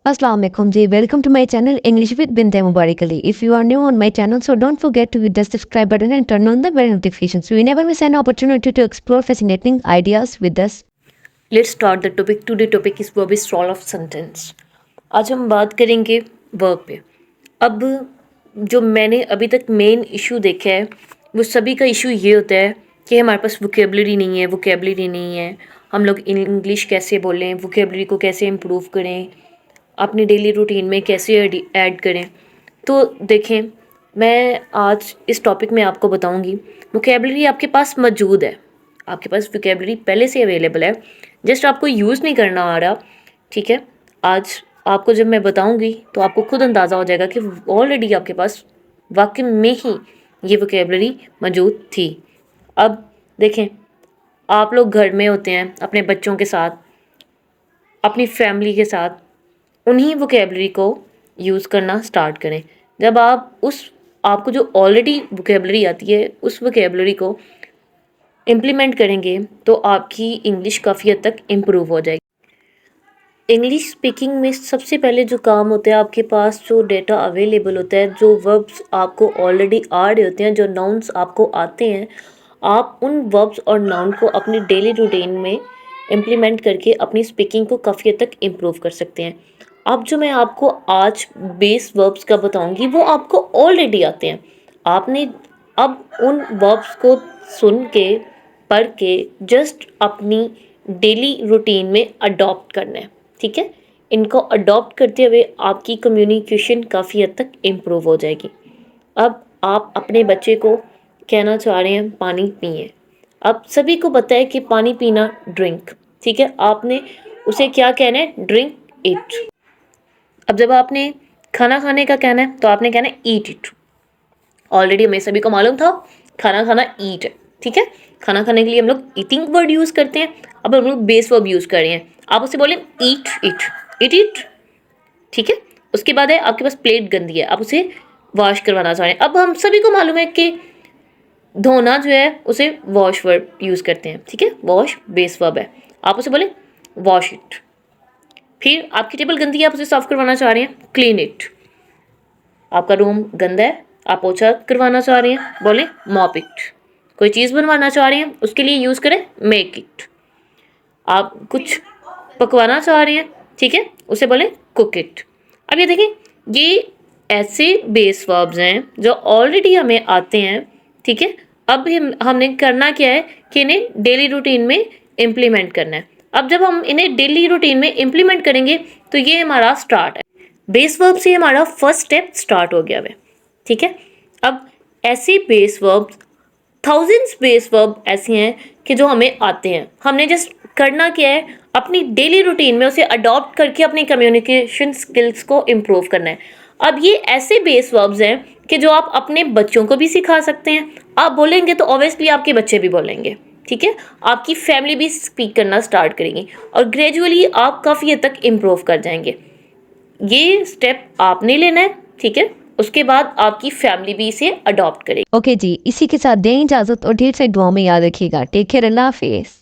Assalamu alaikum ji, welcome to my channel English with Binta Mubarak Ali. If you are new on my channel, so don't forget to hit the subscribe button and turn on the bell notifications so you never miss an opportunity to explore fascinating ideas with us. Let's start the topic. Today topic is verb is roll of sentence. आज हम बात करेंगे verb पे। अब जो मैंने अभी तक मेन इशू देखा है वो सभी का इशू ये होता है कि हमारे पास वोकेबलरी नहीं है, हम लोग इंग्लिश कैसे बोलें, वोकेबलरी को कैसे इम्प्रूव करें, अपनी डेली रूटीन में कैसे ऐड करें। तो देखें, मैं आज इस टॉपिक में आपको बताऊंगी वोकेबलरी आपके पास मौजूद है, आपके पास वोकेबलरी पहले से अवेलेबल है, जस्ट आपको यूज़ नहीं करना आ रहा। ठीक है, आज आपको जब मैं बताऊंगी तो आपको खुद अंदाज़ा हो जाएगा कि ऑलरेडी आपके पास वाकई में ही ये वोकेबलरी मौजूद थी। अब देखें, आप लोग घर में होते हैं अपने बच्चों के साथ, अपनी फैमिली के साथ, उन्हीं वोकेबलरी को यूज़ करना स्टार्ट करें। जब आपको जो ऑलरेडी वोकेबलरी आती है उस वोकेबलरी को इम्प्लीमेंट करेंगे तो आपकी इंग्लिश काफ़ी हद तक इम्प्रूव हो जाएगी। इंग्लिश स्पीकिंग में सबसे पहले जो काम होता है, आपके पास जो डेटा अवेलेबल होता है, जो वर्ब्स आपको ऑलरेडी आ रहे होते हैं, जो नाउन्स आपको आते हैं, आप उन वर्ब्स और नाउन को अपनी डेली रूटीन में इम्प्लीमेंट करके अपनी स्पीकिंग को काफ़ी हद तक इम्प्रूव कर सकते हैं। अब जो मैं आपको आज बेस वर्ब्स का बताऊंगी वो आपको ऑलरेडी आते हैं। आपने अब उन वर्ब्स को सुन के, पढ़ के जस्ट अपनी डेली रूटीन में अडॉप्ट करना है। ठीक है, इनको अडॉप्ट करते हुए आपकी कम्युनिकेशन काफ़ी हद तक इम्प्रूव हो जाएगी। अब आप अपने बच्चे को कहना चाह रहे हैं पानी पिए। अब सभी को पता है कि पानी पीना ड्रिंक, ठीक है, आपने उसे क्या कहना है, ड्रिंक इट। अब जब आपने खाना खाने का कहना है तो आपने कहना है ईट इट। ऑलरेडी हमें सभी को मालूम था खाना खाना ईट है। ठीक है, खाना खाने के लिए हम लोग ईटिंग वर्ड यूज़ करते हैं। अब हम लोग बेस वर्ब यूज़ कर रहे हैं। आप उसे बोलें ईट इट, इट इट। ठीक है, उसके बाद है आपके पास प्लेट गंदी है, आप उसे वॉश करवाना चाह रहे हैं। अब हम सभी को मालूम है कि धोना जो है उसे वॉश वर्ब यूज़ करते हैं। ठीक है, वॉश बेस वर्ब है, आप उसे बोलें वॉश इट। फिर आपकी टेबल गंदी है, आप उसे साफ करवाना चाह रहे हैं, क्लीन इट। आपका रूम गंदा है, आप पोछा करवाना चाह रहे हैं, बोलें मॉप इट। कोई चीज़ बनवाना चाह रहे हैं उसके लिए यूज़ करें मेक इट। आप कुछ पकवाना चाह रहे हैं, ठीक है, उसे बोलें कुक इट। अब ये देखें, ये ऐसे बेस वर्ब्स हैं जो ऑलरेडी हमें आते हैं। ठीक है, अब हमने करना क्या है कि इन्हें डेली रूटीन में इम्प्लीमेंट करना है। अब जब हम इन्हें डेली रूटीन में इम्प्लीमेंट करेंगे तो ये हमारा स्टार्ट है। बेस वर्ब से हमारा फर्स्ट स्टेप स्टार्ट हो गया है। ठीक है, अब ऐसे base verb, thousands base verb ऐसे हैं कि जो हमें आते हैं। हमने जस्ट करना क्या है, अपनी डेली रूटीन में उसे अडॉप्ट करके अपनी कम्युनिकेशन स्किल्स को इम्प्रूव करना है। अब ये ऐसे बेस वर्ब्स हैं कि जो आप अपने बच्चों को भी सिखा सकते हैं। आप बोलेंगे तो ऑब्वियसली आपके बच्चे भी बोलेंगे। ठीक है, आपकी फैमिली भी स्पीक करना स्टार्ट करेगी और ग्रेजुअली आप काफ़ी हद तक इम्प्रूव कर जाएंगे। ये स्टेप आपने लेना है। ठीक है, उसके बाद आपकी फैमिली भी इसे अडॉप्ट करेगी। ओके जी, इसी के साथ दें इजाज़त और ढेर सारी दुआ में याद रखिएगा। टेक केयर, अल्लाह हाफिज़।